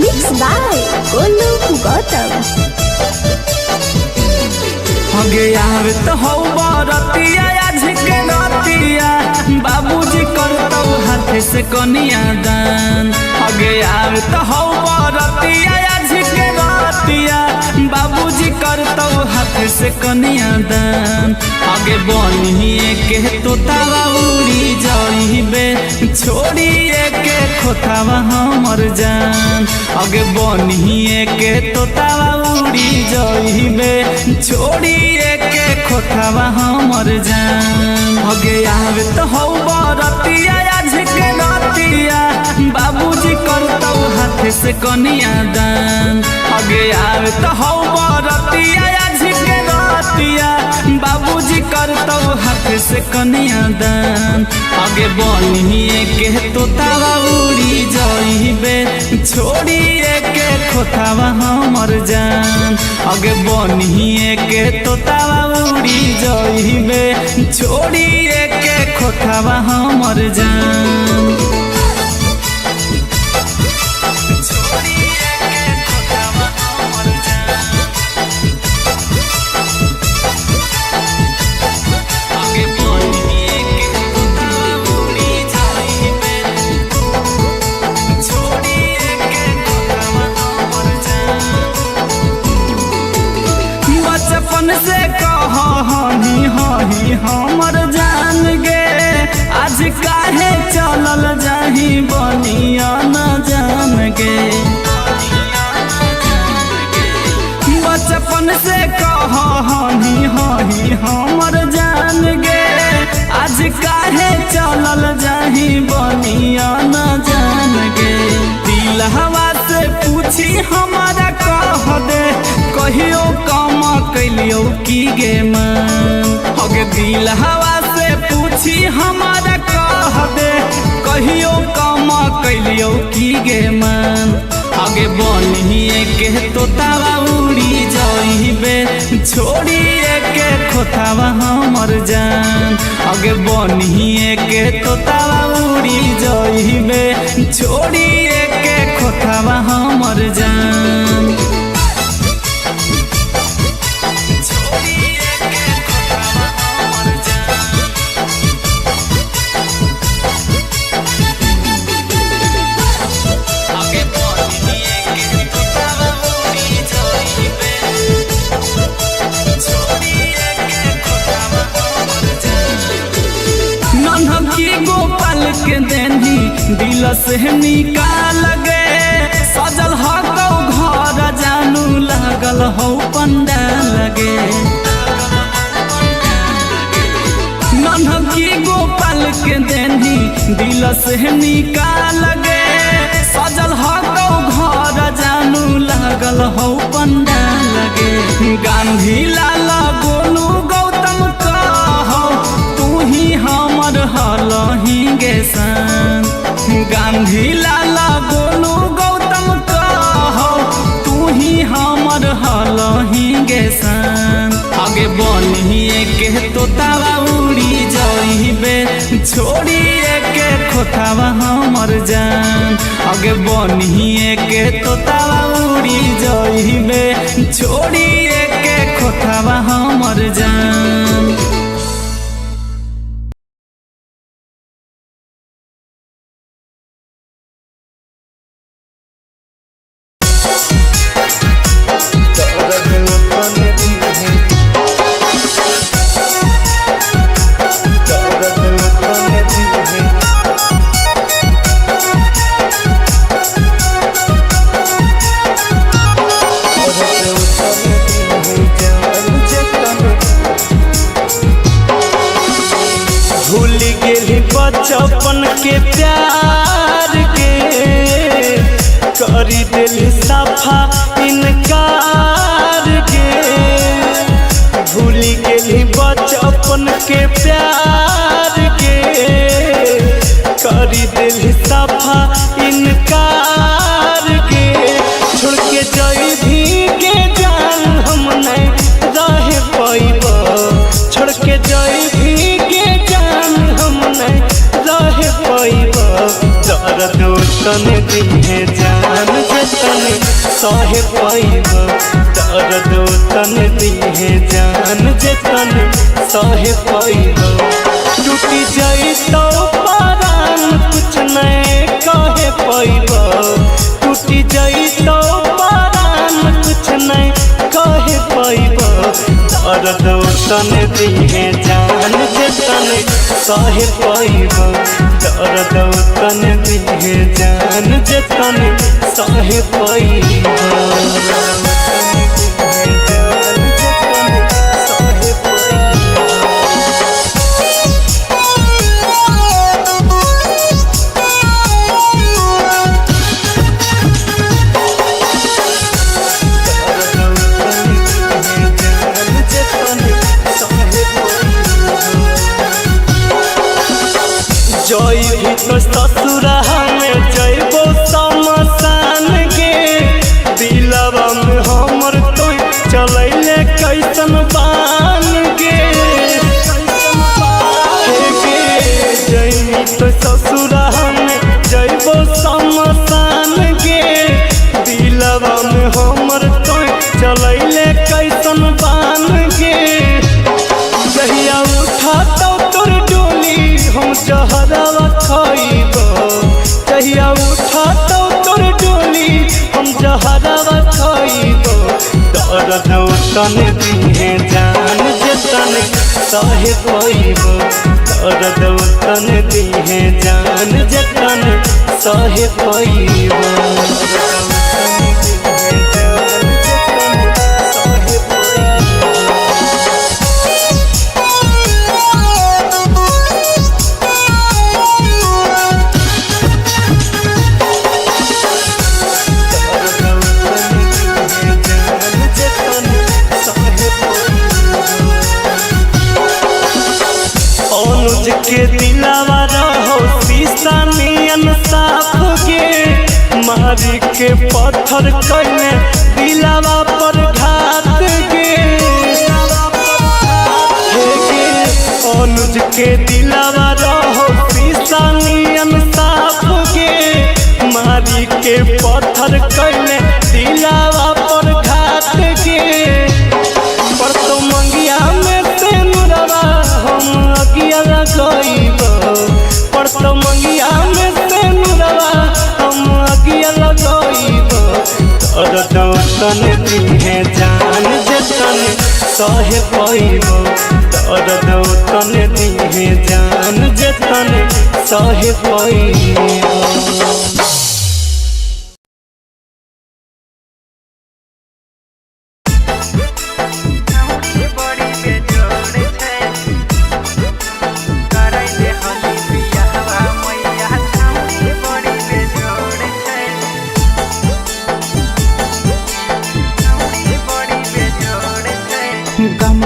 Mixed by Golu Gautam. हगे यार तो हो बरतिया आज के रतिया बाबूजी करतौ हाथ से कनिया दान। हगे यार तो हो बरतिया आज के रतिया बाबूजी करतौ हाथ से कनिया दान। हगे बनिए के तोतावा उड़ी जाइबे छोड़िए के खोतावा हमर जान। हगे बनिए के तोतावा उड़ी जाइबे छोड़िए के खोतावा हमर जान। हगे यार तो हो बरतिया आज के रतिया बाबूजी करतौ हाथ से कनिया दान। हगे यार तो हो बरतिया आज के रतिया बाबूजी करतौ हाथ से कनिया दान। हगे बनिए के तोतावा उड़ी जाइबे छोड़िए के खोतावा हमर जान। हगे बनिए के तोतावा उड़ी जाइबे छोड़िए के खोतावा हमर जान। बचपन से कही हही हमर जान गे आज काहे चलल जाही बनिया न जान गे। बचपन से कही हही हमर जान गे आज काहे चलल जाही बनिया न जान गे। दिल हवा से पूछी हमारा कह दे कहियो काम कैलियो की गे मन। हगे दिल हवा से पूछी हमारा कह दे कहियो काम कैलियो की गे मन। हगे बनिए के तोतावा उड़ी जाइबे छोड़िए के खोतावा हमर जान। हगे बनिए के तोतावा उड़ी जाइबे छोड़िए के खोतावा हमर जान। गोपाल के देनी दिल से निकाल गे सजल हो घर जानू लागल हो पंडाल गे। नन्हकी गोपाल के देनी दिल से निकाल गे सजल हो घर जानू लागल हो पंडाल गे। गांधी लाल गोलू गौतम कहो तू ही हमर हलही गे सन। गांधी लाला गोलू गौतम कहो तू ही हमर हलही गे सन। आगे बनिए के तोतावा उड़ी जाइबे छोड़िए के खोतावा हमर जान। आगे बनिए के तोतावा उड़ी जाइबे छोड़िए के खोतावा हमर जान। बचपन के प्यार के करी दिल सफा इनकार के। भूल गेली बचपन के प्यार के करी दिल सफा इनकार के। छोड़ के जाई भी के जान हम नहीं रह पाइब। छोड़ के जाई भी के जान हम नहीं रह पाइब। दर्द तन दिहे जान जतन पैब दर्द तन दिहे जान जे तन सहे पैब टूटी जाई तो परान कुछ नहीं कहे पैब टूटी जाई तो परान कुछ नहीं कहे पैब दर्द तन दिहे जान जे तन सहे पैब दर्द तन दिहे जान जे तन सहे पैब जय भी तो ससुरा में जयबो समसान गे दिलवा में हमर तो चलैले कैसन बान गे जय तो ससुरा में जयबो समसान गे दिलवा में हमर तो चलैले कैसन बान गे जहिया उठा तो तोर डोली हम जहरवा खइब जहिया उठा तो तोर डोली हम जहरवा खइब दर्द तन दिहे जान जे तन सहे पैब दर्द तन दिहे जान जे तन सहे पैब अनुज के दिलावा रहो शीशा नियन साफ गे मारी के पत्थर कइने दिलावा पर घात गे अनुज के दिलावा रहो शीशा नियन साफ गे मारी के पत्थर कइने दिलावा पर घात गे पर तो मंगिया में से नुरवा हम अगिया लगइब पर तो मंगिया में से नुरवा हम अगिया लगइब दर्द तन दिहे जान जे तन सहे पैब दर्द तन दिहे जान जे तन सहे पैब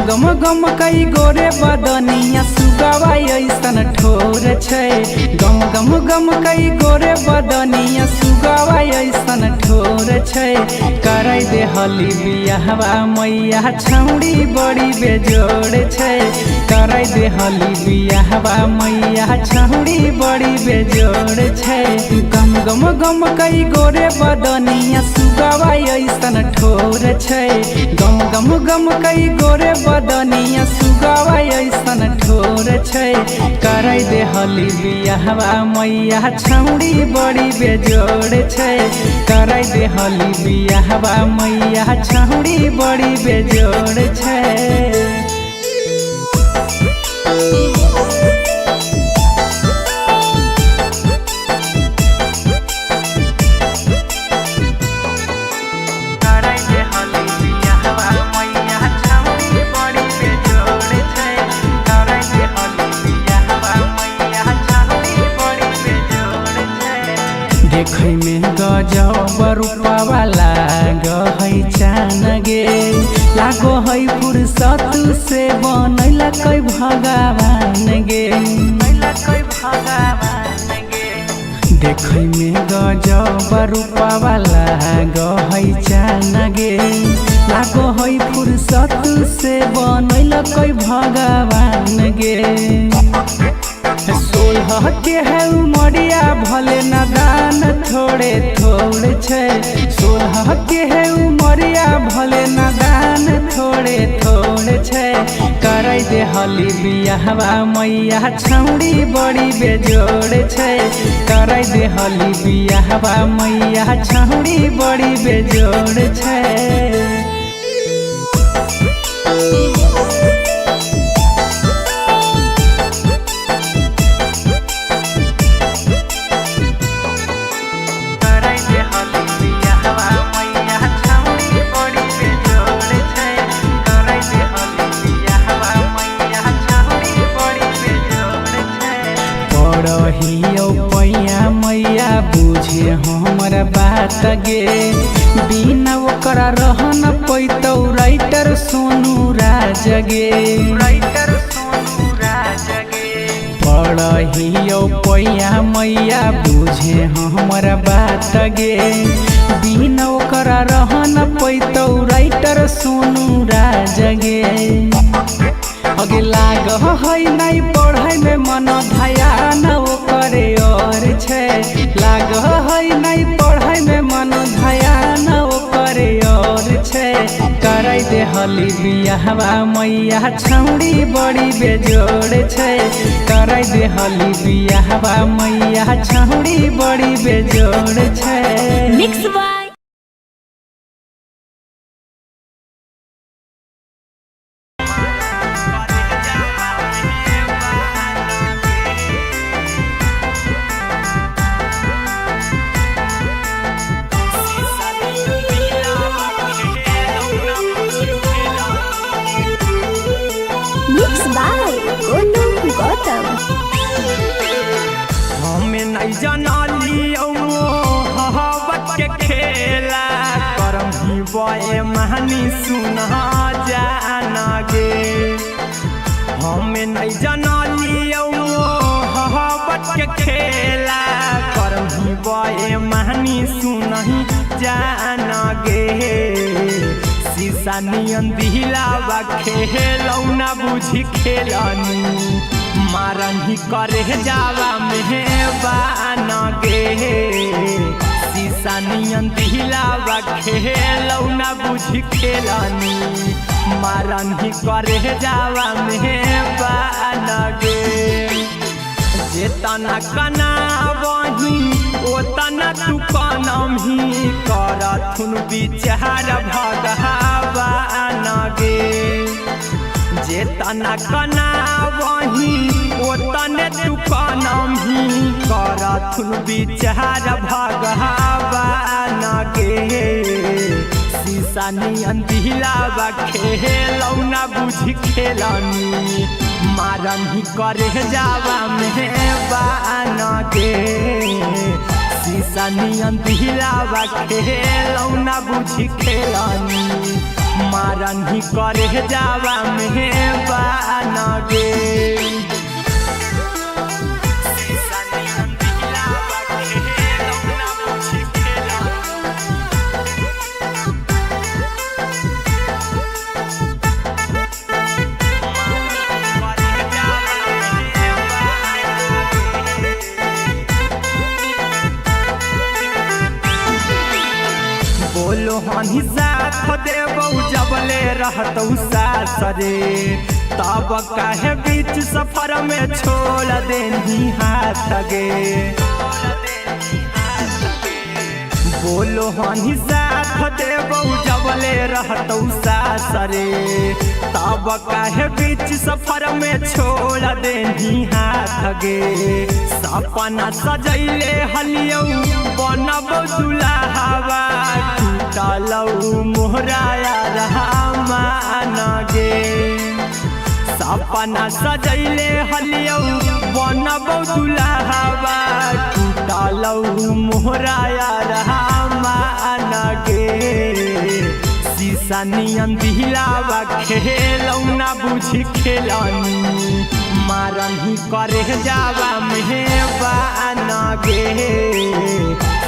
गम गम कई गोरे बदनिया सुगावा ऐसन ठोर छै गम गम गम कई गोरे बदनिया सुगावा ऐसन ठोर छै करै दे हली बियाहवा मैया छौड़ी बड़ी बेजोड़ छै करै दे हली बियाहवा मैया छौड़ी बड़ी बेजोड़ छै गम गम गम कई गोरे बदनिया सुगावा ऐसन ठोर छै गम गम गम कई गोरे बदनिया सुगावा ऐसन ठोर छै करै दे हली बियाहवा मैया छौड़ी बड़ी बेजोड़ छै करै दे हली बियाहवा मैया छौड़ी बड़ी बेजोड़ छै देखै में गजब रूपवा लागै चान गे लागो है फुर्सत से बनैला कै भगवान गे देखै में गजब रूपवा लागै चान गे लागो है फुर्सत से बनैला कै भगवान गे 16 के है उमरिया भले नादान थोड़े थोड़े छे 16 के है उमरिया भले नादान थोड़े थोड़े छे कराई दे हली बियाहवा मैया छौड़ी बड़ी बेजोड़ छे कराई दे हली बियाहवा मैया छौड़ी बड़ी बेजोड़ छे। पैया मैया बुझे हमर बात गे बिना ओकरा रहन पैतौ राइटर सोनू राज गे पढ़ियो पैया मैया बुझे हमर बात गे बिना ओकरा रहन पैतौ राइटर सोनू राज गे अगे लाग है नहीं पढ़ाई में मन ध्यान ओकरे और छे लाग है नहीं पढ़ाई में मन ध्यान ओकरे और छे कराई दे हली बियाहवा मैया छौड़ी बड़ी बेजोड़ छे कराई दे हली बियाहवा मैया छौड़ी बड़ी बेजोड़ छे। मिक्स बाय गौतम हमें नहीं जानी मोहब्बत के खेला करम ही बे महानी सुना जाना गे हमें नहीं जानी मोहब्बत के खेला करम ही बे महानी सुना जाना गे शीशा नियन दिलावा खेलौना बुझी खेलनी मारन ही करे जावा मेहबान गे शीशा नियन दिलावा खेलौना बुझी खेलनी मारन ही करे जावा मेहबान गे जेतना कना वही ओतना तू कनम ही करथुन विचार भगवान गे जेतना कना वही ओतने तू कनम ही करथुन विचार भगवान गे शीशा नियन दिलावा खेलौना बुझी खेलनी मारन ही करे जावा मेहबान गे शीशा नियन दिलावा खेलौना बुझी खेलनी मारन ही करे जावा मेहबान गे बोलो हनी साथ देबौ जबले रहतौ सासरे तब काहे बीच सफर में छोड़ देनी हाथ गे बोलो हनी साथ देबौ जबले रहतौ सासरे तब काहे बीच सफर में छोड़ देनी हाथ गे सपना सजैले हलियौ बनबौ दुल्हावा टूटलौ मोहराया रहमान गे सपना सजैले हलियौ बनबौ दुल्हावा टूटलौ मोहराया रहमान गे शीशा नियन दिलावा खेलौना बुझी खेलनी मारन ही करे जावा मेहबान गे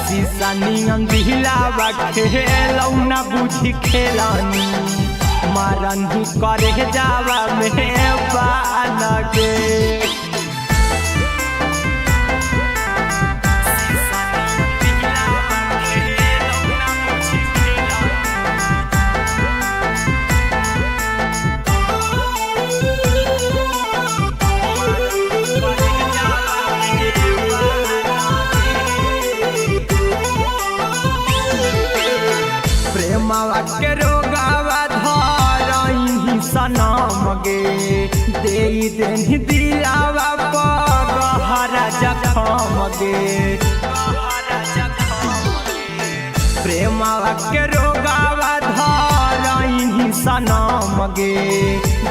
शीशा नियन दिलावा खेलौना बुझी खेलनी मारन ही करे जावा मेहबान गे प्रेमवा के रोगावा धरही सनम गे दे देनी दिलावा पगहरा जखम गे प्रेमवा के रोगावा धरही सनम गे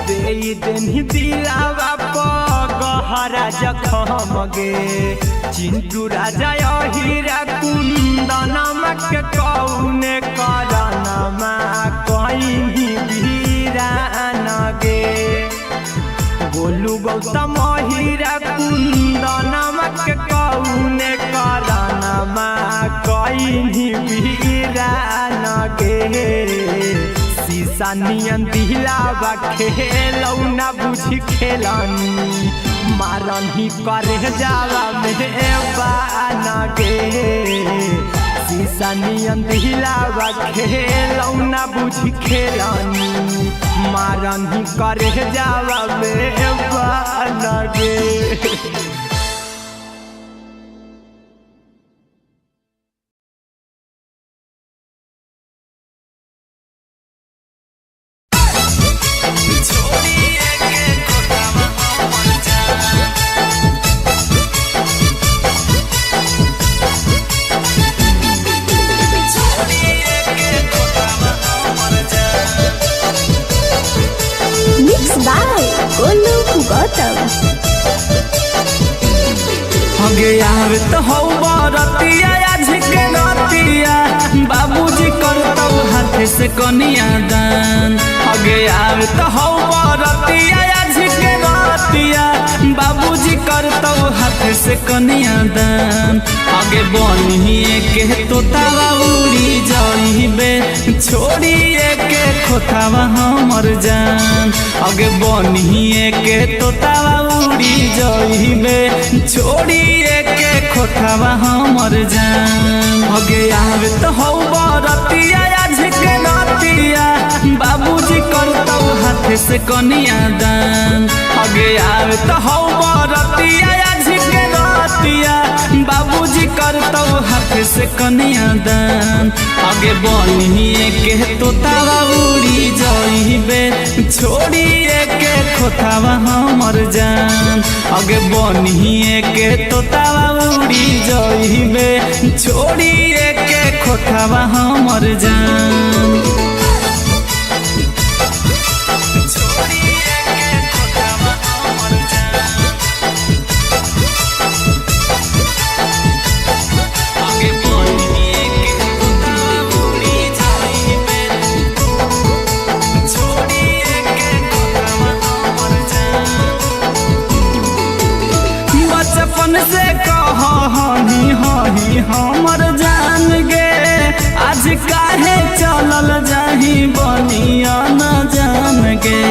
दे देनी दिलावा पगहरा जखम गे चिंटू राजा हीरा कुंदनमा के कौने करनमा कहीं वीरान गे बोलू गौतम हीरा कुंदनमा के कौने करनमा कहीं वीरान गे शीशा नियन दिलावा खेलौना बुझी खेलनी मारन ही करे जावा में बान गे शीशा नियन दिलावा खेलौना बुझी खेलनी मारन ही करे जावा में बान गे। Mix by Golu Gautam. हगे यार तो हो बरतिया आज के रतिया बाबूजी करतौ हाथ से कनिया दान हगे यार तो हो बरतिया आज के रतिया बाबूजी करतौ हाथ से कनिया दान आगे बनिए के तोतावा उड़ी जाइबे छोड़िए के खोतावा हमर जान आगे बनिए के तोतावा उड़ी जाइबे छोड़िए के खोतावा हमर जान आगे आवे तो हो बरतिया आज के रतिया बाबूजी करतौ हाथ से कनिया दान आगे आवे तो हो बरतिया आज के रतिया बाबूजी करतौ हाथ से कनिया दान आगे बनिए के तोतावा उड़ी जाइबे छोड़िए के खोतावा हमर जान आगे बनिए के तोतावा उड़ी जाइबे छोड़िए के खोतावा हमर जान से कही हही हमर जान गे आज काहे चलल जाही बनिया न जान गे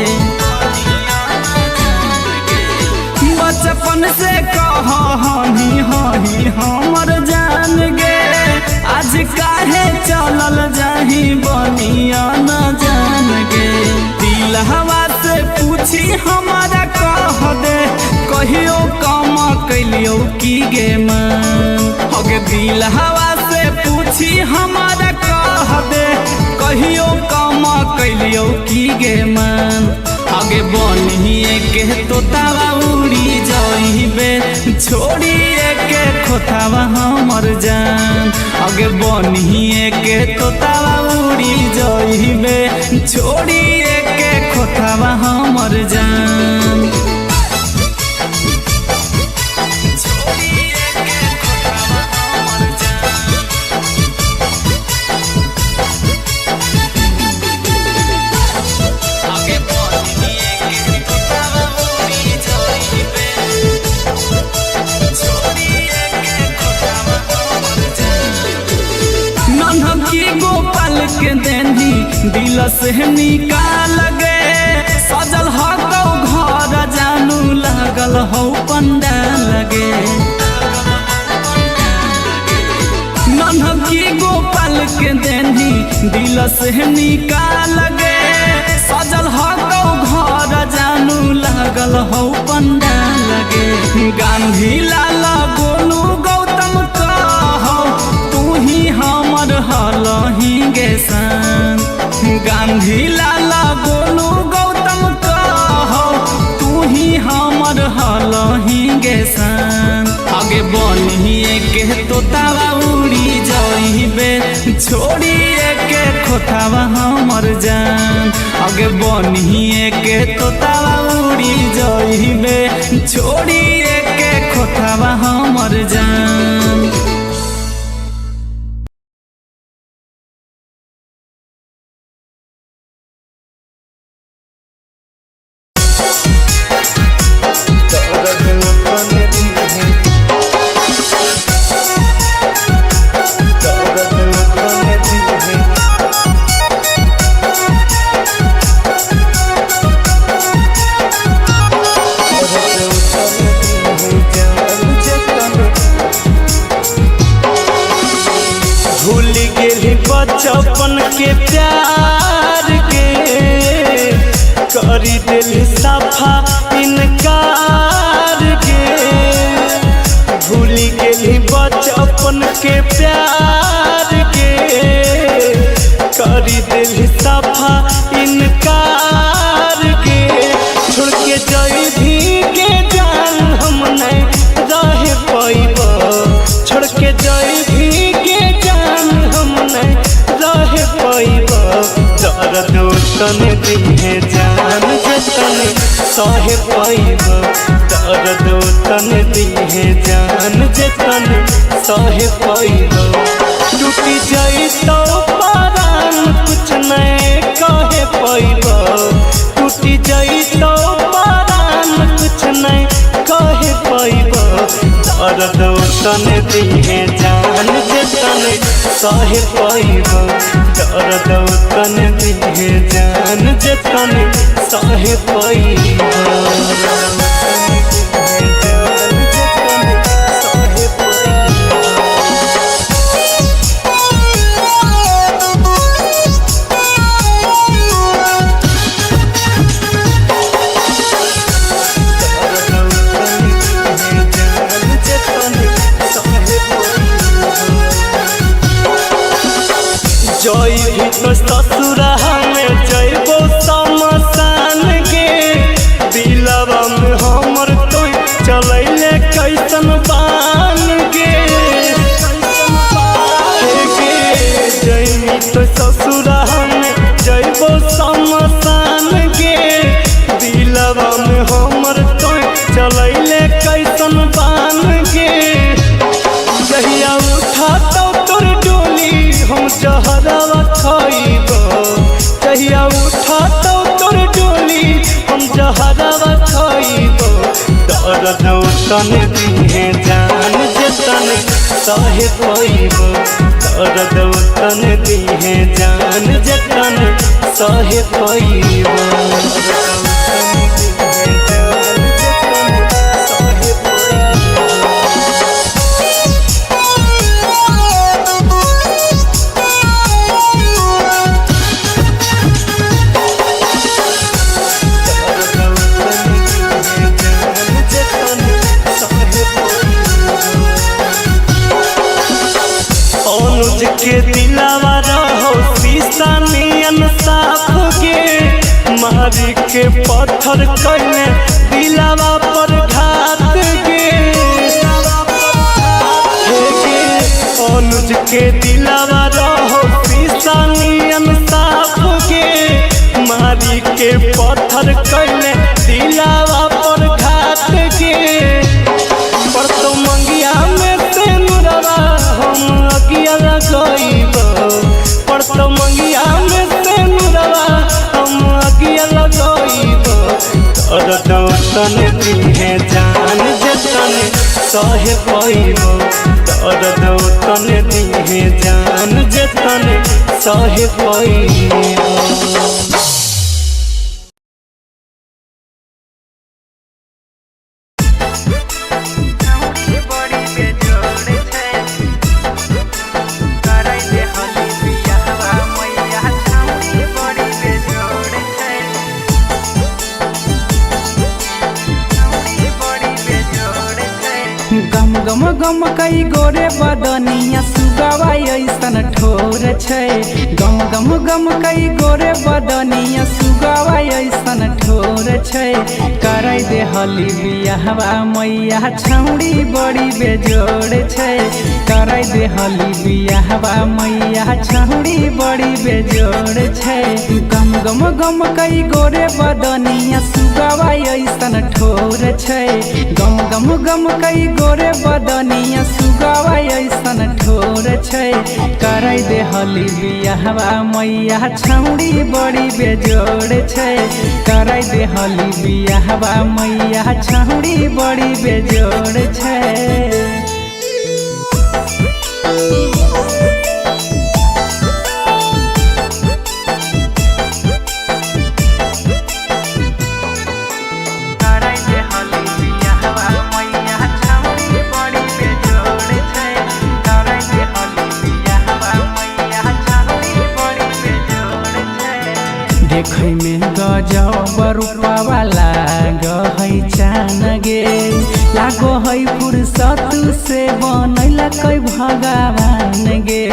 बचपन से कही हही हमर जान गे आज काहे चलल जाही बनिया न जान गे दिल हवा से पूछी हमारा कह दे कहियो कम कैलियो की गे मन हगे दिल हवा से पूछी हमारा कह दे कहियो कम कैलियो की गे मन आगे बनिए के तोतावा उड़ी जाइबे छोड़िए के खोतावा हमर जान आगे बनिए के तोतावा उड़ी जाइबे छोड़िए के खोतावा हमर जान गोपाल के देनी दिल से निकाल गे सजल हो घर जानू लागल हो पंडाल गे नन्हकी गोपाल के देनी दिल से निकाल गे सजल हो घर जानू लागल हो पंडाल गे गांधी लाल गोलू गौतम कहो तू ही हमर हलही गे सान गांधी लाला गोलू गौतम कहो तू ही हमर हलही गे सन आगे बनिए के तोतावा उड़ी जाइबे छोड़िए के खोतावा हमर जान आगे बनिए के तोतावा उड़ी जाइबे छोड़िए के खोतावा हमर जान। बचपन के प्यार के करी दिल सफा इनकार के भूल गेली बचपन के प्यार के करी दिल सफा इनकार के छोड़ के जइभी के जान हम नहीं रह पाइब छोड़ के जइभी के जान हम नहीं रह पाइब दर्द तन दिहे जान जतन सह पाइब दर्द तन दिहे जान जतन सह पाइब टूटी जाई तो परान कुछ नहीं कहे पाइब टूटी जाई तो परान कुछ नहीं कहे पाइब दर्द तन दिहे जान जतन सह पाइब दर्द तन दिहे जान जतन सह पाइब। जइभी तो ससुरा में जइबो शमशान गे दिलवा में हमर तो चलैले कैसन बान गे जइभी तो ससुरा में जइबो शमशान गे दिलवा में हमर तो चलैले कैसन बान गे जहिया उठा तो तोर डोली हम जहरवा खाइब जहिया उठा तो तोर डोली हम जहरवा खाइब दर्द तन दिहे जान जतन सह पाइब दर्द तन दिहे जान जतन सह पाइब। अनुज के दिलावा रहो शीशा नियन साफ गे मारी के पत्थर कैले दिलावा पर घात गे अनुज के दिलावा रहो शीशा नियन साफ गे मारी के पत्थर कैले दिलावा पर घात गे पर तो मंगिया में से नुरवा हम अगिया लगाइब पर तो मंगिया में से नुरवा हम अगिया लगाइब दर्द तन दिहे जान जतन सह पाइब दर्द तन दिहे जान जतन सह पाइब। गम गम कई गोरे बदनिया सुगवा ऐसन ठोर छै। गम गम गम कई गोरे बदनिया सुगवा ऐसन ठोर छै। करे दे हली बियाहवा मैया छौड़ी बड़ी बेजोड़ छै। करे दे हली बियाहवा मैया छौड़ी बड़ी बेजोड़ छै। गम गम गम कई गोरे बदनिया सुगवा ऐसन ठोर छै। गम गम गम कई गोरे बदनिया सुगवा ऐसन ठोर छै। करे दे हली बियाहवा मैया छौड़ी बड़ी बेजोड़ छै। करे दे हली बियाहवा मैया छौड़ी बड़ी बेजोड़ छै। देखै में गजब रूपवा लागै चान गे। लागो है फुर्सत से बनैला कै भगवान गे।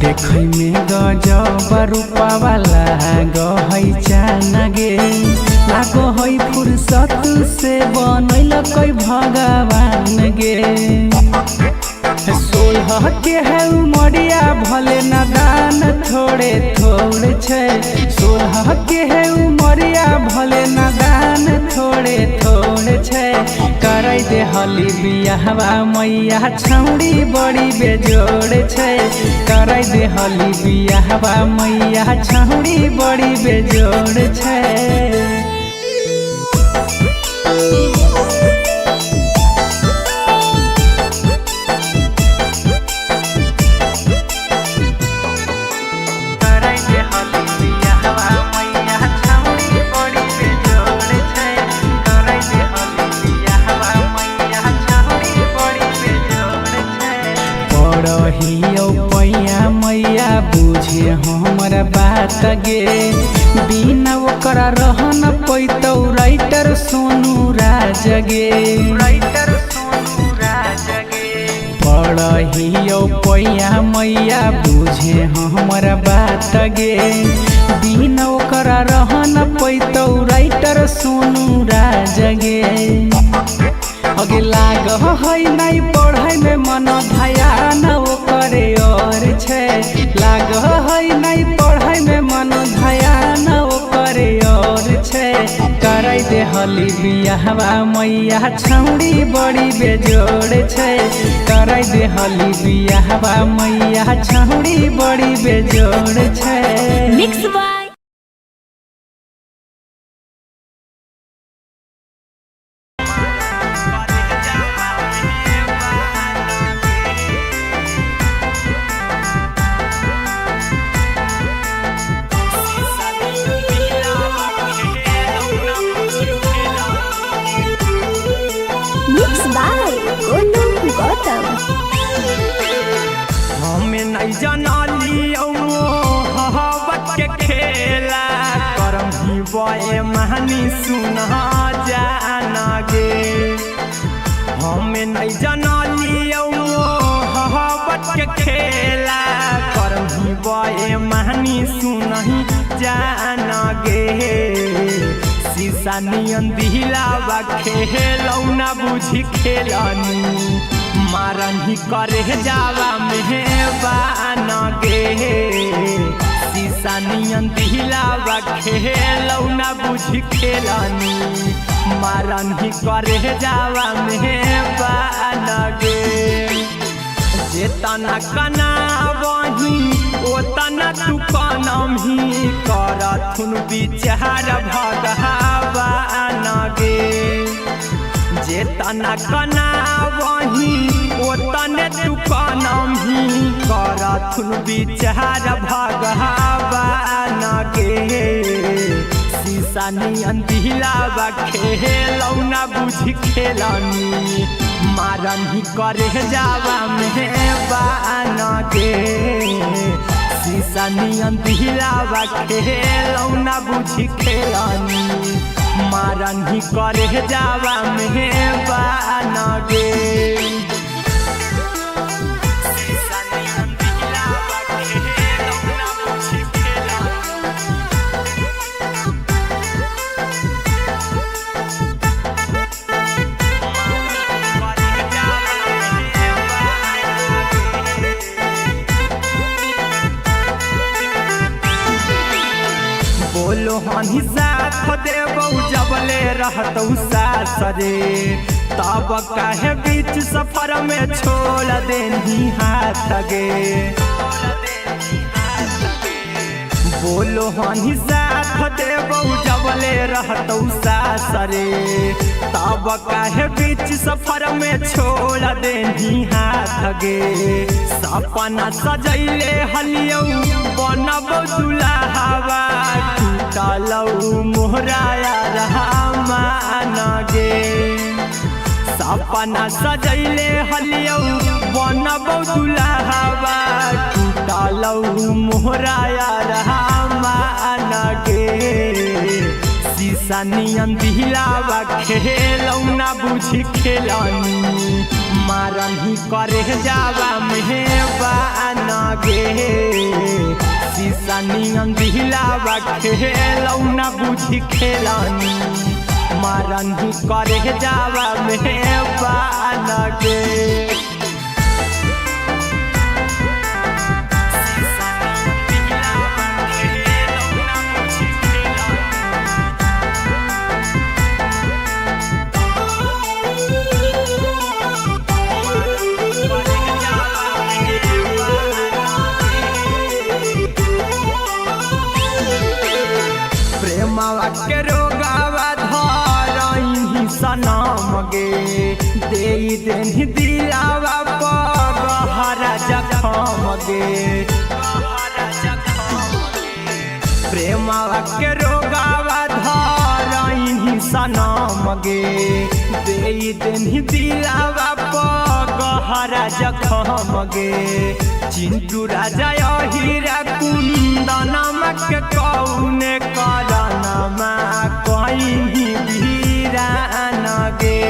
देखै में गजब रूपवा लागै चान गे। लागो है फुर्सत से बनैला कै भगवान गे। 16 के है उमरिया भले नादान थोड़े थोड़े छै। 16 के है उमरिया भले नादान थोड़े थोड़े छै। करे दे हली बियाहवा मैया छौड़ी बड़ी बेजोड़ छै। करे दे हली बियाहवा मैया छौड़ी बड़ी बेजोड़ छै। पैया मैया बुझे हमर बात गे। बिना ओकरा रह न पैतौ राइटर सोनू राज गे। पढ़ियो पैया मैया बुझे हमर बात गे। बिना ओकरा रह न पैतौ राइटर सोनू राज गे। अगे लाग है नहीं पढ़ाई में मन ध्यान ओकरे और छै। लाग है नहीं पढ़ाई में मन ध्यान ओकरे और छै। करे दे हली बियाहवा मैया छौड़ी बड़ी बेजोड़ छै। करे दे हली बियाहवा मैया छौड़ी बड़ी बेजोड़ छै। Mix by Golu Gautam. हमें नहीं जानलियो मोहब्बत के खेला। करम ही बे महानी सुना जाना गे। हमें नहीं जानलियो मोहब्बत के खेला। करम ही बे महानी सुनही जाना गे। शीशा नियन दिलावा खेलौना बुझी खेलनी। मारन ही करे जावा मेहबान गे। शीशा नियन दिलावा खेलौना बुझी खेलनी। मारन ही करे जावा मेहबान गे। जेतना कना वही ओतना तू कनम ही करथुन विचार भगवान गे। जेतना कना वही ओतने तू कनम ही करथुन विचार भगवान गे। शीशा नियन दिलावा खेलौना बुझी खेलनी। मारन ही करे जावा मेहबान गे। शीशा नियन दिलावा खेलौना बुझी खेलनी। मारन ही करे जावा में बानगे बोलो हनी साथ देबौ जबले रहतौ सास रे तब काहे बीच सफर में छोड़ देनी हाथ गे बोलो हनी साथ देबौ जबले रहतौ सास रे तब काहे बीच सफर में छोड़ देनी हाथ गे सपना सजैले हलियौ बनबौ दुल्हावा टूटलौ मोहराया रहमान गे सपना सजैले हलियौ बनबौ दुल्हावा टूटलौ मोहराया रहमान गे शीशा नियन दिलावा खेलौ ना बुझी खेलनी मारन ही करे जावा मेहबान गे शीशा नियन दिलावा खेलौ ना बुझी खेलनी मारन ही करे जावा मेहबान गे प्रेमवा के रोगावा धरही सनम गे देई देनी दिलावा पगहरा जखम गे प्रेमवा के रोगावा धरही सनम गे देई देनी दिलावा पगहरा जखम गे चिंटू राजा हीरा कुंदनमा के कौने करनमा कहीं वीरान गे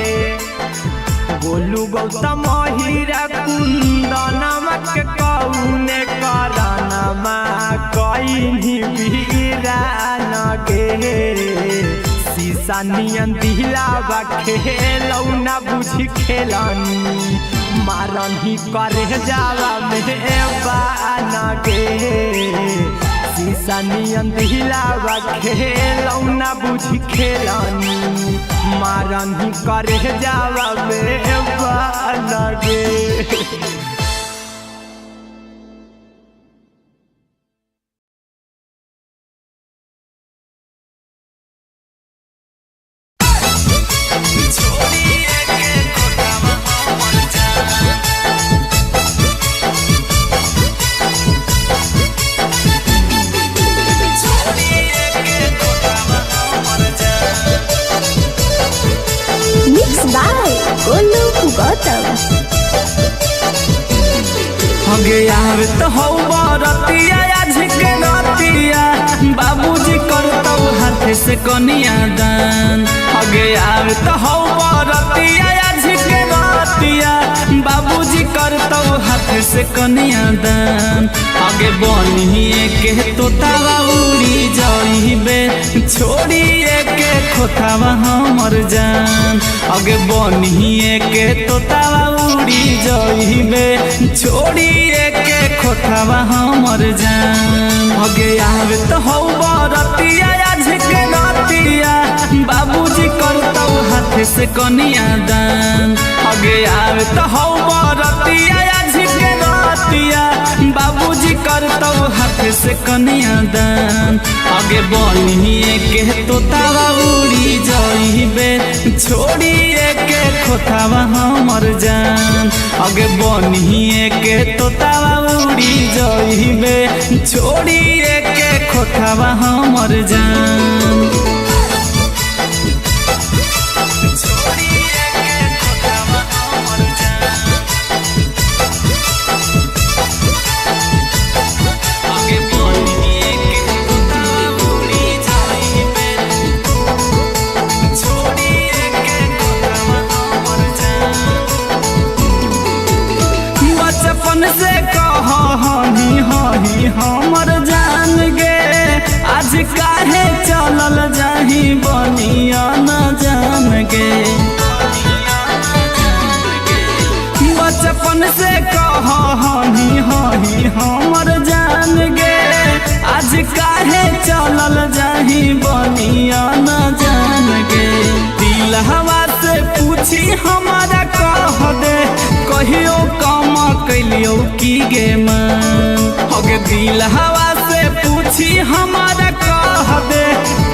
गोलू गौतम हीरा कुंदनमा के कौने करनमा कहीं वीरान गे शीशा नियन दिलावा खेलौ ना बुझी खेलनी मारन ही करे जावा मेहबान गे शीशा नियन दिलावा खेलौ ना बुझी खेलनी मारन ही करे जावा मेहबान गे हगे यार तो हो बरतिया आज के रतिया बाबूजी करतौ हाथ से कनिया दान हगे यार तो हो बरतिया आज के रतिया बाबूजी करतौ हाथ से कनिया दान हगे बनिए के तोतावा उड़ी जाइबे छोड़िए के खोतावा हमर जान हगे बनिए के तोतावा उड़ी जाइबे छोड़िए के खोतावा हमर जान हगे आवे तो हो बरतिया आज के रतिया बाबूजी करतौ हाथ से कनिया दान हगे आवे तो हो बरतिया आज के रतिया बाबूजी करतौ हाथ से कनिया दान हगे बनिए के तोतावा उड़ी जाइबे छोड़िए के खोतावा हमर जान हगे बनिए के तोतावा उड़ी जाइबे छोड़िए के खोतावा हमर जान हमर जान गे आज काहे चलल जाही बनिया न जान गे दिल हवा से पूछी हमारा कह दे कहियो कम कैलियो की गे मन हगे दिल हवा से पूछी हमारा कह दे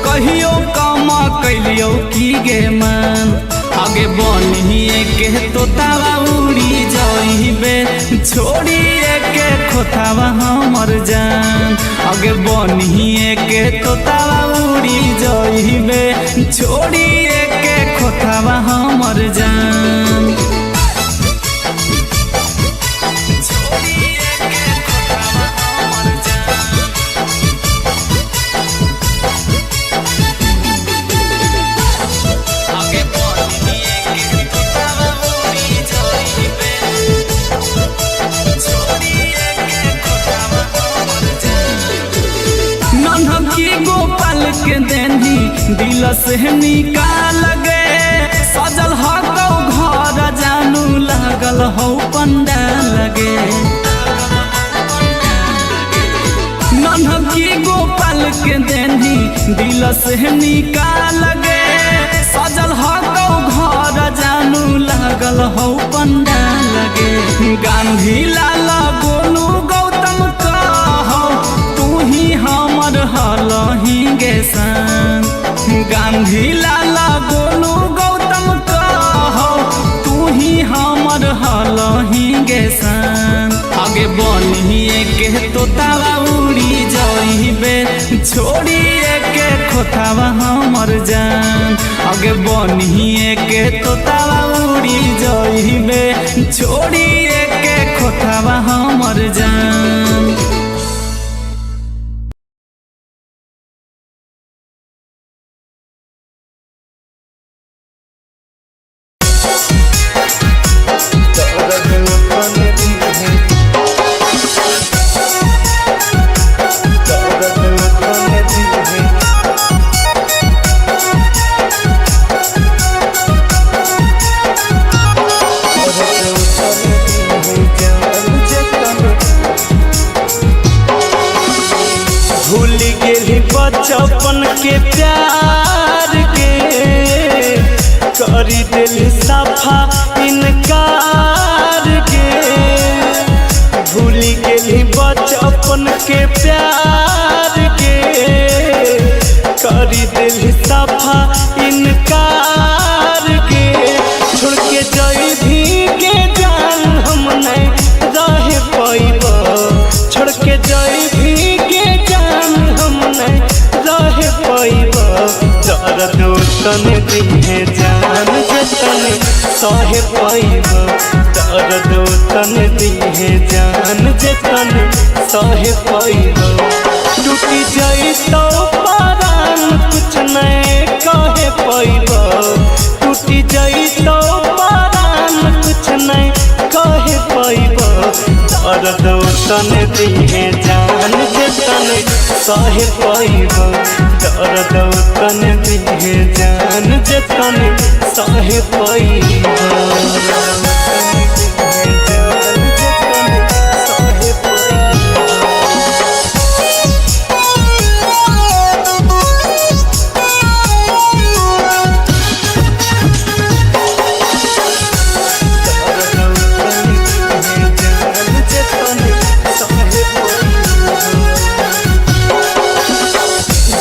कहियो कम कैलियो की गे मन आगे बनिए के तोतावा उड़ी जाइबे छोड़िए के खोतावा हमर जान आगे बनिए के तोतावा उड़ी जाइबे छोड़िए के खोतावा हमर जान गोपाल के देनी दिल से निकाल गे सजल हो घर जानू लागल हो पंडाल गे नन्हकी गोपाल के देनी दिल से निकाल गे सजल हो घर जानू लागल हो पंडाल गे गांधी लाल गोलू गौतम कहो तू ही हमर हलही गे सन गांधी लाला गोलू गौतम कहो तू ही हमर हलही गे सन आगे बनिए के तोतावा उड़ी जाइबे छोड़िए के खोतावा हमर जान आगे बनिए के तोतावा उड़ी जाइबे छोड़िए के खोतावा हमर जान बचपन के प्यार के करी दिल सफा इनकार के भूल गेली बचपन के प्यार के करी दिल सफा इनकार के छोड़ के जाई भी के जान हम नहीं रह पाइब छोड़ के जाई भी के जान हम नहीं रह पाइब दर्द तन दिहे जान जतन सह पाइब दर्द तन दिहे जान जतन सह पाइब टूटी जाई तो परान कुछ नहीं कहे पाइब टूटी जाई तो परान कुछ नहीं कहे पाइब दर्द तन दिहे जान जतन सह पाइब दर्द तन दिहे जान जतन सह पाइब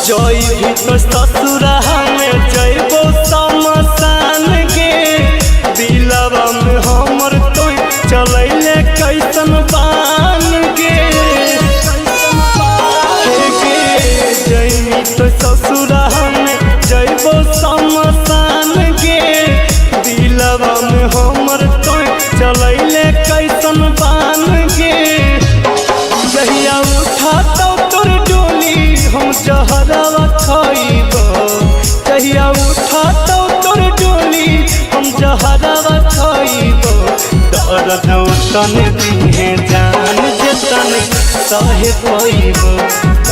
जई तो ससुरा में जइबो समसान के दिलवा में हमर तो चलैले कैसन बान के जई तो ससुरा में जइबो समसान के दिलवा में हमर तो चलैले कैसन बान के जहिया उठा तो तोर डोली हम जहरवा खाइब जहिया उठा तो तोर डोली हम जहरवा खाइब दर्द तन दिहे जान जतन सह पाइब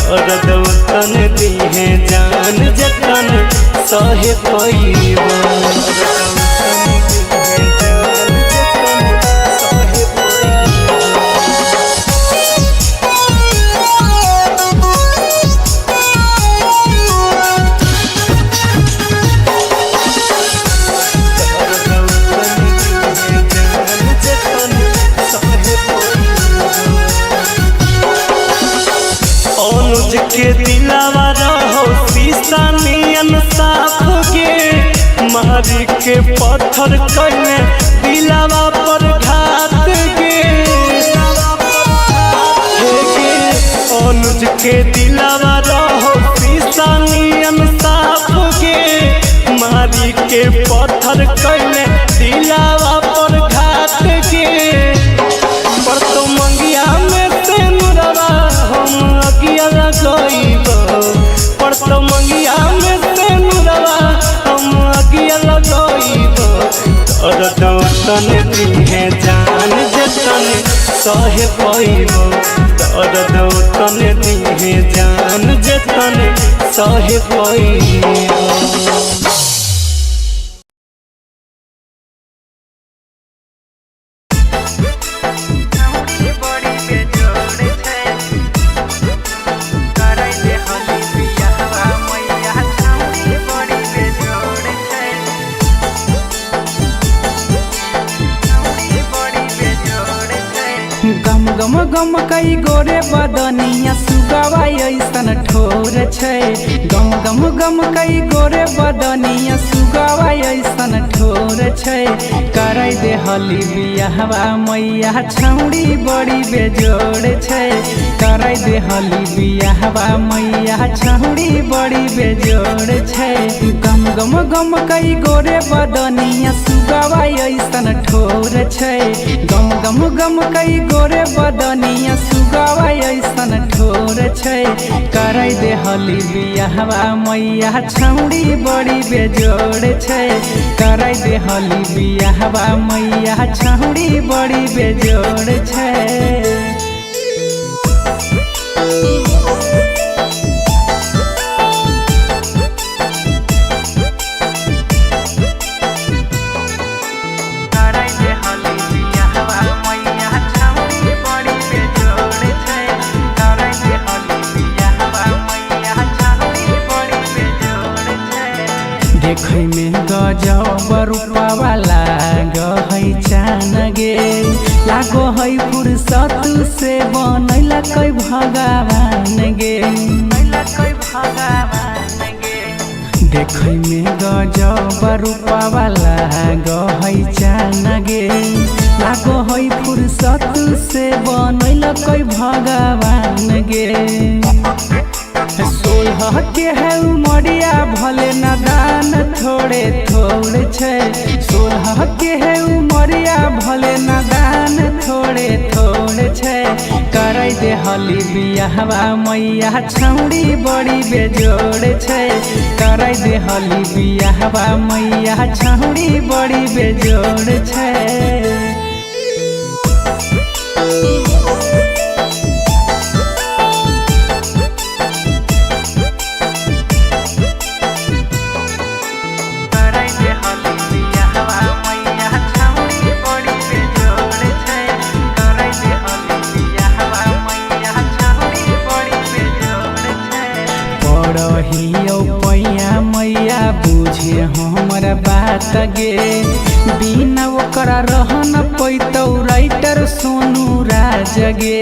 दर्द तन दिहे जान जतन सह पाइब के दिलावा रहो शीशा नियन साफ गे मारी के पत्थर कइले दिलावा पर घात गे अनुज के दिलावा रहो शीशा नियन साफ गे मारी के पत्थर कइले दिलावा पर घात गे पर तो मंगिया में से नुरवा हम अगिया लगइब पर तो मंगिया में से नुरवा हम अगिया लगइब दर्द तने दिहे जान जतने सहे पइब दर्द तने दिहे जान जतने सहे पइब। गम गम कई गोरे बदनिया सुगवा ऐसन ठोर छै गम गम गम कई गोरे बदनिया सुगवा ऐसन ठोर छै करे दे हली बियाहवा मैया छौड़ी बड़ी बेजोड़ छै करे दे हली बियाहवा मैया छौड़ी बड़ी बेजोड़ छै गम गम गम कई गोरे बदनिया सुगवा ऐसन ठोर छै गम गम गम कई गोरे बदनिया सुगवा ऐसन ठोर छै करे दे हली बियाहवा मैया छौड़ी बड़ी बेजोड़ छै करे दे हली बियाहवा मैया छौड़ी बड़ी बेजोड़ छै। देखै में गजब रूपवा लागै चान गे लागो है फुर्सत से बनैला कै भगवान गे देखै में गजब रूपवा लागै चान गे लागो है फुर्सत से बनैला कै भगवान गे 16 के है उमरिया भले नादान थोड़े थोड़े छै 16 के है उमरिया भले नादान थोड़े थोड़े छै करे दे हली बियाहवा मैया छौड़ी बड़ी बेजोड़ छै करे दे हली बियाहवा मैया छौड़ी बड़ी बेजोड़ छै। मैया बुझे हमर बात गे बिना ओकरा रह न पैतौ राइटर सोनू राज गे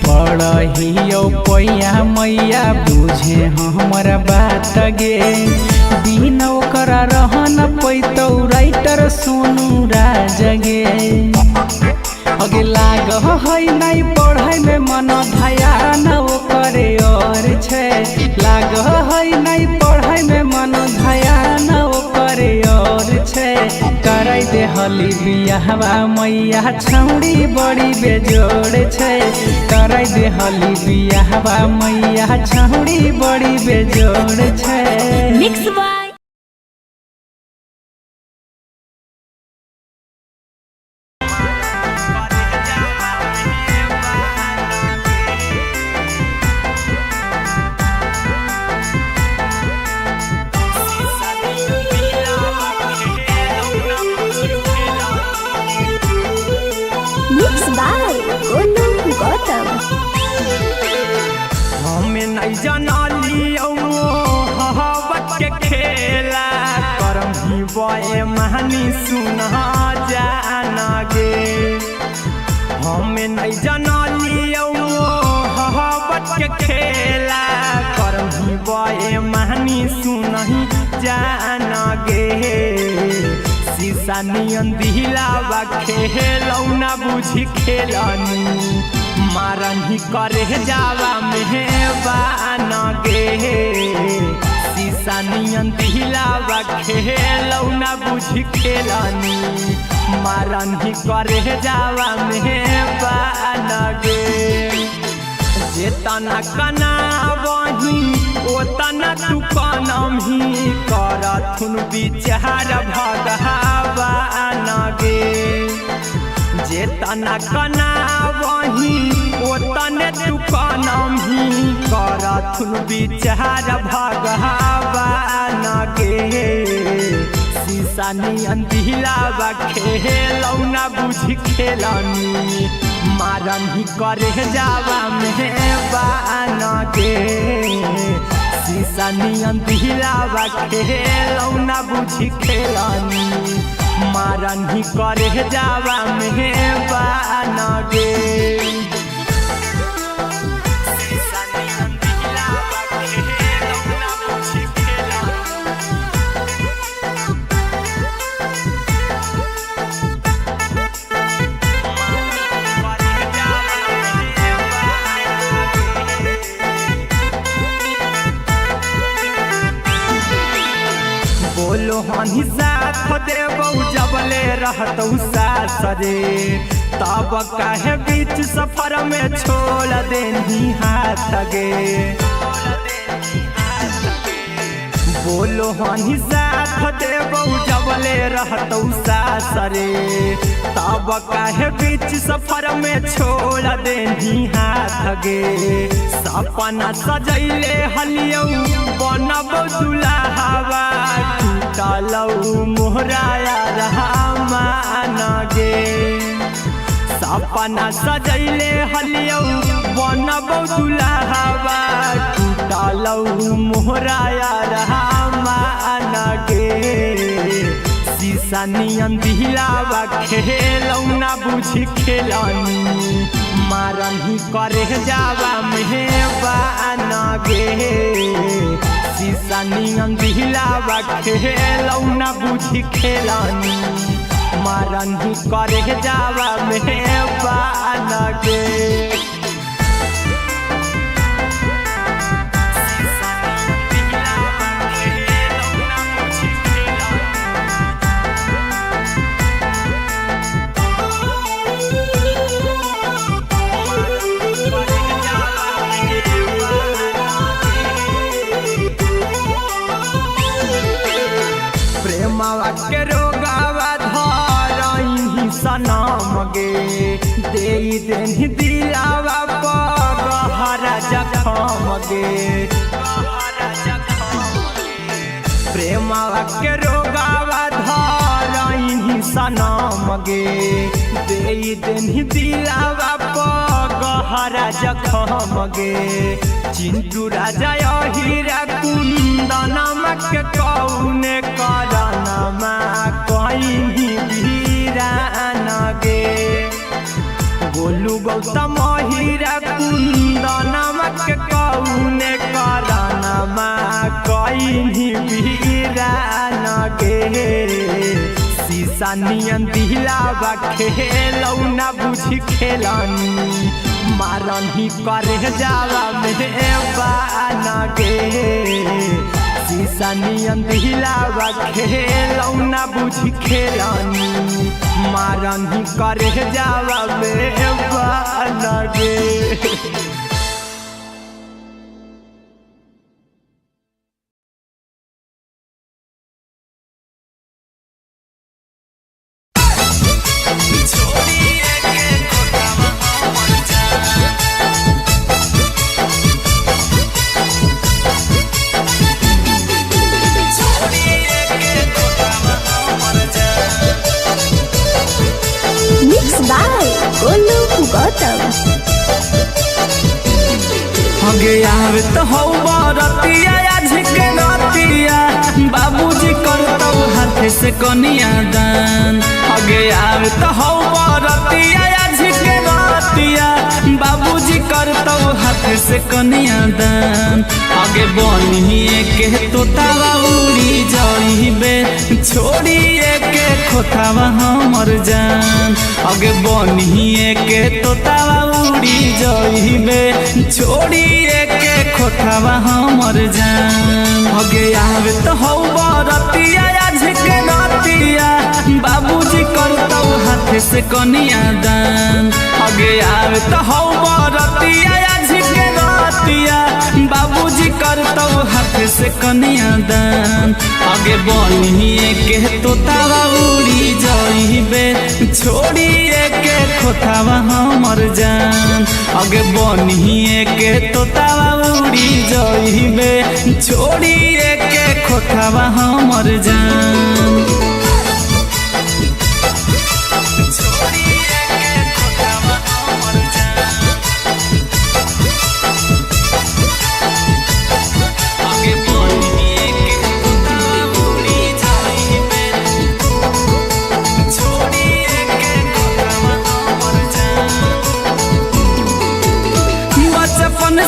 पढ़ियो पैया मैया बुझे हमर बात गे बिना ओकरा रह न पैतौ राइटर सोनू राज गे अगे लाग है नहीं पढ़ाई में मन ध्यान ओकरे और छै लाग है नहीं पढ़ाई में मन ध्यान ओकरे और छै करे दे हली बियाहवा मैया छौड़ी बड़ी बेजोड़ छै करे दे हली बियाहवा मैया छौड़ी बड़ी बेजोड़ छै। मिक्स बाय गौतम हमें नहीं जाना लियो हवत के खेला करम ही बे महानी सुना जाना गे हमें नहीं जाना लियो के खेला करही बे मानी सुनही जान गे शीशा नियन दिलावा खेलौना बुझी खेलनी मारही करे जावा मेहबान गे शीशा नियन दिलावा खेलौना बुझी खेलनी मारही करे जावा मेहबान गे जेतना कना बही ओतना तू कनमी करथुन विचार भगवान गे जेतना कना बही ओतने तू कनमी करथुन विचार भगवान गे शीशा नियन दिलावा खेलौना बुझी खेलनी मारही करे जावा मेहबान गे शीशा नियन दिलावा खेलौना बुझी खेलनी मारही करे जावा मेहबान गे शीशा नियन दिलावा खेलौना बुझी बोलो हनी साथ देबौ जबले रहतौ सास रे तब काहे बीच सफर में छोड़ देनी हाथ गे बोलो हनी साथ देबौ जबले रहतौ सास रे तब काहे बीच सफर में छोड़ देनी हाथ गे सपना सजैले हलियौ बनबौ दुल्हावा टूटलौ मोहराया रहमान गे सपना सजैले हलियौ बनबौ दुल्हावा टूटलौ मोहराया रहमान गे शीशा नियन दिलावा खेलौना बुझी खेलनी मारही करे जावा मेहबान गे शीशा नियन दिलावा खेलौना बुझी खेलनी मारही करे जावा मेहबान गे प्रेमवा के रोगावा धरही सनम गे देई देनी दिलावा पगहरा जखम गे प्रेमवा के रोगावा धरही सनम गे देई देनी दिलावा पगहरा जखम गे चिंटू राजा हीरा कुंदनमा के कौने करनमा कहीं वीरान गे गोलू गौतम हीरा कुंदनमा के कौने करनमा कहीं वीरान गे शीशा नियन दिलावा खेलौना बुझी खेलनी मारही करे जावा मेहबान गे शीशा नियन दिलावा खेलौना बुझी खेलनी मारही करे जावा मेहबान गे आवे तो हो बरतिया आज के रतिया बाबूजी करतौ हाथ से कनिया दान आगे आवे तो हो बरतिया आज के रतिया बाबूजी करतौ हाथ से कन्या दान आगे बनिए के तोतावा उड़ी जाइबे छोड़िए के खोतावा हमर जान आगे बनिए के तोतावा उड़ी जाइबे छोड़िए के खोतावा हमर जान आगे आवे तो हौ बरतिया आज के नतिया बाबूजी करतौ हाथ से कन्या दान आगे आवे तो हौ बरतिया आज के नतिया बाबूजी करतौ हाथ से कन्या दान आगे बनिए के तोतावा उड़ी जाइबे छोड़िए के खोतावा हमर जान आगे बनिए के तोतावा उड़ी जाइबे छोड़िए के खोतावा हमर जान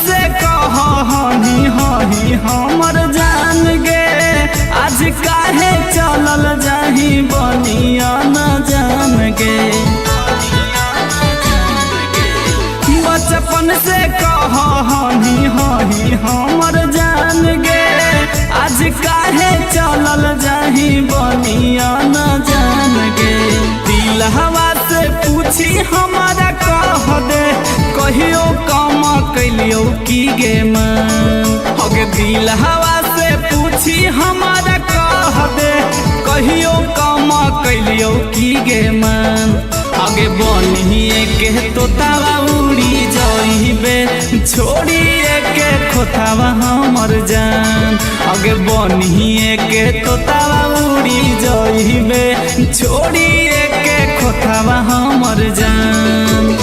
से कही हही हमर जान गे आज काहे चलल जाही बनिया न जान गे बचपन से कही हही हमर जान गे आज काहे चलल जाही बनिया न जान गे दिल हवा से पूछी हमारा कह दे कहियो कम कैलियो की गे मन होगे दिल हवा से पूछी हमारा कह दे कहियो कम कैलियो की गे मन आगे बनिए के तोतावा उड़ी जाइबे छोड़िए के खोतावा हमर जान आगे बनिए के तोतावा उड़ी जाइबे छोड़िए के खोतावा हमर जान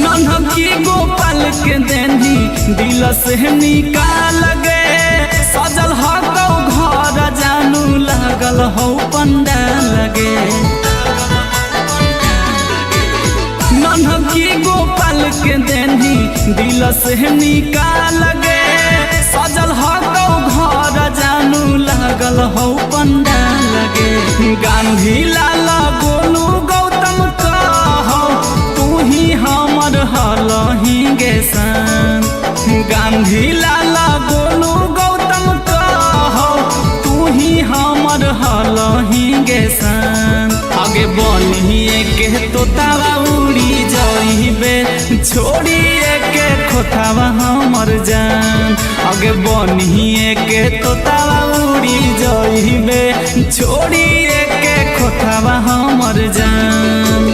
गोपाल के देनी दिल से निकाल गे सजल हो घर जानू लागल हो पंडाल गे नन्हकी गोपाल के देनी दिल से निकाल गे सजल हो घर जानू लागल हो पंडाल गे गांधी लाल गोलू गौतम कहो तू ही हमर हलही गे सान गांधी लाला गोलू गौतम कहो तू ही हमर हलही गे सान आगे बनिए के तोतावा उड़ी जाइबे छोड़िए के खोतावा हमर जान आगे बनिए के तोतावा उड़ी जाइबे छोड़िए के खोतावा हमर जान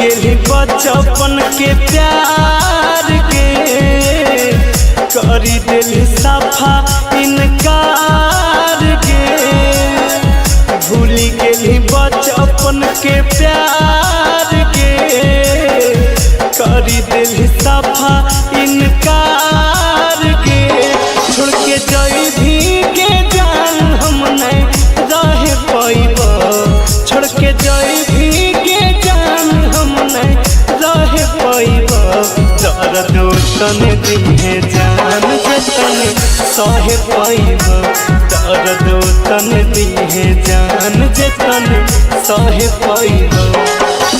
बचपन के प्यार के करी दिल सफा इनकार के भूल गेली बचपन के प्यार के करी दिल सफा इनकार के छोड़ के जाई भी के जान हम नहीं रह पाइब छोड़ के जाई भी के जान हम नहीं रह पाइब दर्द तन दिहे जान जतन सह पाइब दर्द तन दिहे जान जतन सह पाइब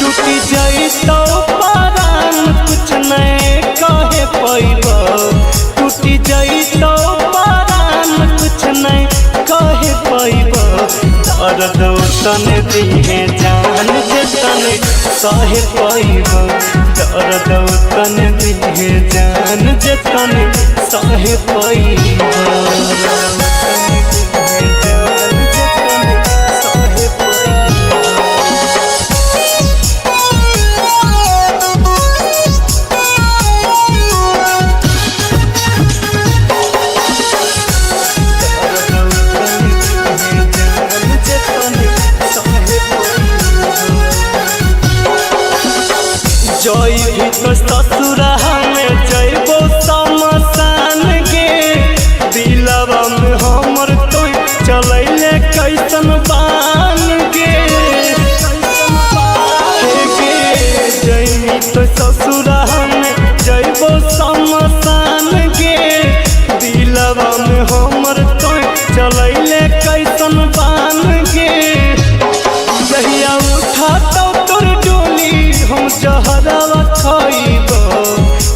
टूटी जाई तो परान कुछ नहीं कहे पाइब टूटी जाई तो परान कुछ नहीं कहे पाइब दर्द तने दिहे जान जतने सहे पैब दर्द तने दिहे जान जतने सहे पैब जई भी तो ससुरा में जइबो समसान के दिलवा में हमर तो चलैले कैसन बान के जई तो ससुरा में जइबो समसान के दिलवा में हमर तो चलैले कैसन बान के जहिया उठा तो तोर डोली हम जहरवा खइब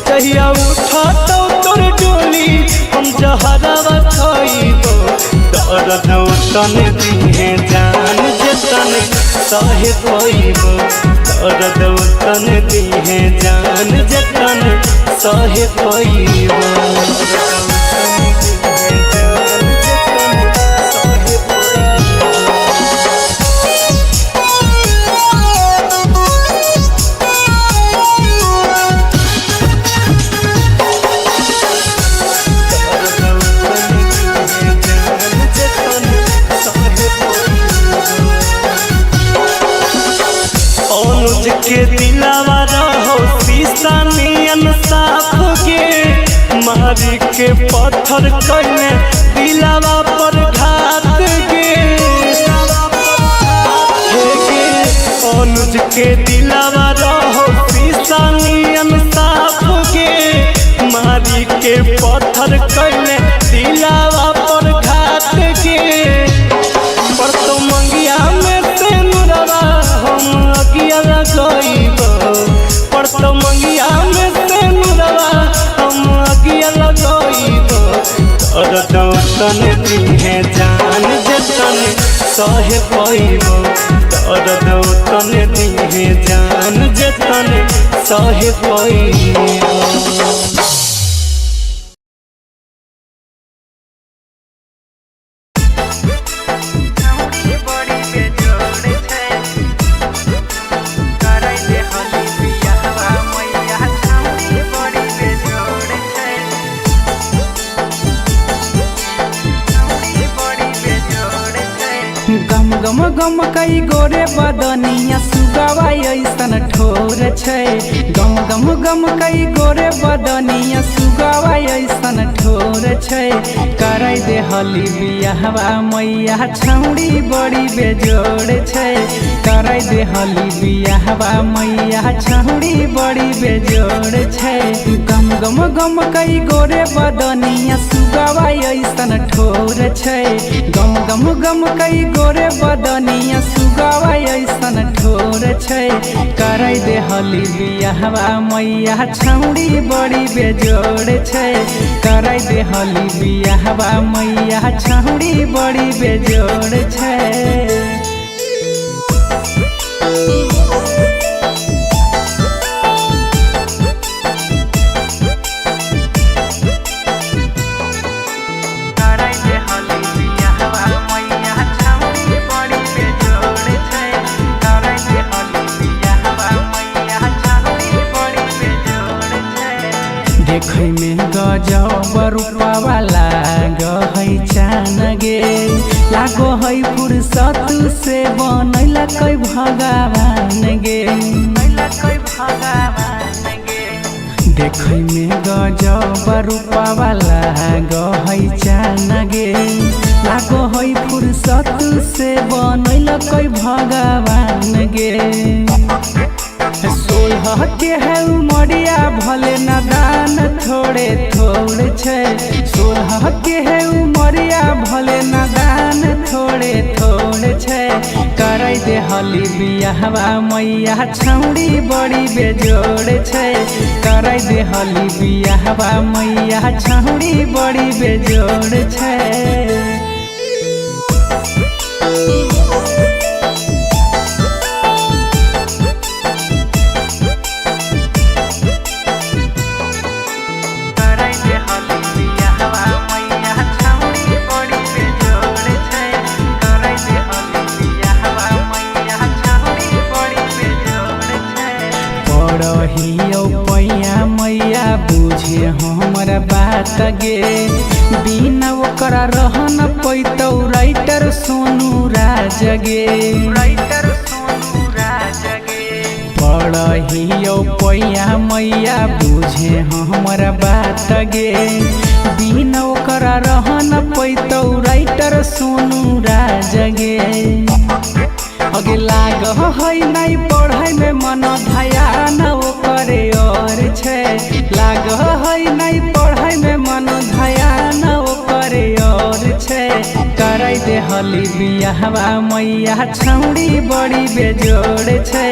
जहिया उठा तो तोर डोली हम जहरवा खइब दर्द तने दिहे जान जतने सहे पैब दर्द तने दिहे जान जतने सहे पैब के दिलावा रहो शीशा नियन साफ के मारी के पत्थर कइले दिलावा पर घात के अनुज के दिलावा रहो शीशा नियन साफ के मारी के पत्थर कइले दिलावा पर घात के पर तो मंगिया में से नुरवा हम अगिया लगइब पर तो मंगिया में से नुरवा हम अगिया लगइब दर्द तने दिहे जान जतने सहे पैब दर्द तने दिहे जान जतने सहे पैब गम गम कई गोरे बदनिया सुगवा ऐसन ठोर छै गम गम गम कई गोरे बदनिया सुगवा ऐसन ठोर छै करे दे हली बियाहवा मैया छौड़ी बड़ी बेजोड़ छै करे दे हली बियाहवा मैया छौड़ी बड़ी बेजोड़ छै गम गम गम कई गोरे बदनिया सुगवा ऐसन ठोर छै गम गम गम कई गोरे बदनिया सुगवा ऐसन ठोर छै करे दे हली बियाहवा मैया छौड़ी बड़ी बेजोड़ छै करे दे हली बियाहवा मैया छौड़ी बड़ी बेजोड़ छै देखे में गजब रूपवा लागै चान गे लागो है फुर्सत से बनैला कै भगवान गे देखे में गजब रूपवा लागै चान गे लागो है फुर्सत से बनैला कै भगवान गे सोलह के है उमरिया भले नादान थोड़े थोड़े छै सोलह के है उमरिया भले नादान थोड़े थोड़े छै करे दे हली बियाहवा मैया छौड़ी बड़ी बेजोड़ छै करे दे हली बियाहवा मैया छौड़ी बड़ी बेजोड़ छै बात गे बिना ओकरा रह न पैतौ राइटर सोनू राज गे पढ़ियो पैया मैया बुझे हमरा बात गे बिना ओकरा रह न पैतौ राइटर सोनू राज गे अगे लाग है नहीं पढ़ाई में मन ध्यान ओकरे और छे लाग है नहीं पढ़ाई में मन ध्यान ओकरे और छे कराई दे हली बियाहवा मैया छौड़ी बड़ी बेजोड़ छे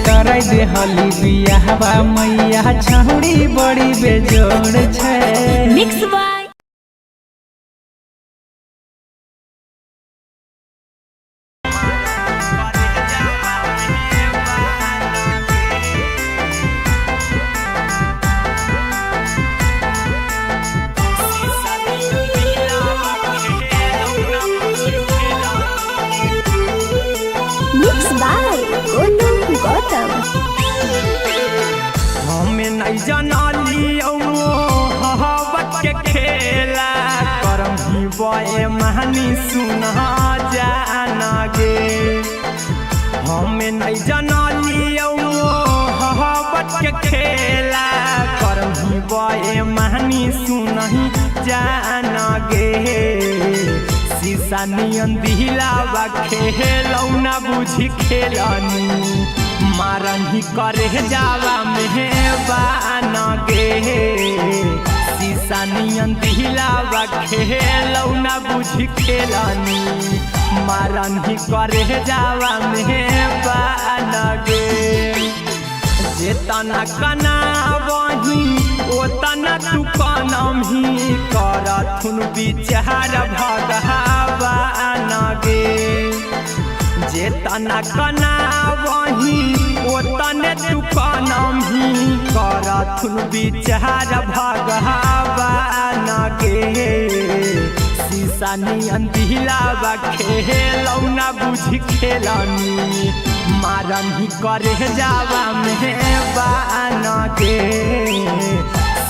कराई दे हली बियाहवा मैया छौड़ी बड़ी बेजोड़ छे। Mix by Golu Gautam. हमें नहीं जानलियो मोहब्बत के खेला करम ही बए महानी सुना जाना गे हमें नहीं जानलियो मोहब्बत के खेला करम ही बए महानी सुना जाना गे शीशा नियन दिलावा खेलौना बुझी खेलनी मारन ही करे जावा मेहबान गे शीशा नियन दिलावा खेलौना बुझी खेलनी मारन ही करे जावा मेहबान गे जेतना कना वही ओतना तू कनम ही करथुन विचार भगवान गे जेतना कना वही ओतने तू कनम ही करथुन विचार भगवान गे शीशा नियन दिलावा खेलौना बुझी खेलनी मारन ही करे जावा मेहबान गे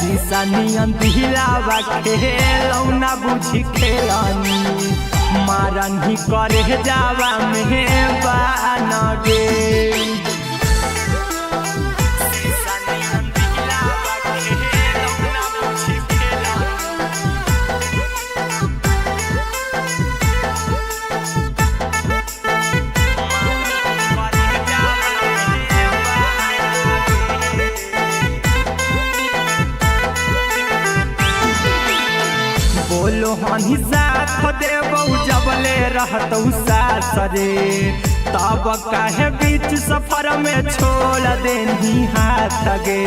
शीशा नियन दिलावा खेलौना बुझी खेलनी मारन ही करे जावा मेहबान गे शीशा नियन दिलावा खेलौना बुझी बोलो हनी साथ देबौ जबले रहतौ सास रे तब काहे बीच सफर में छोड़ देनी हाथ गे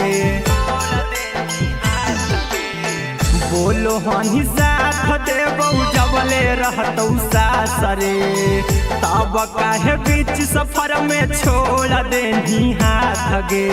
बोलो हनी साथ देबौ जबले रहतौ सास रे तब काहे बीच सफर में छोड़ देनी हाथ गे।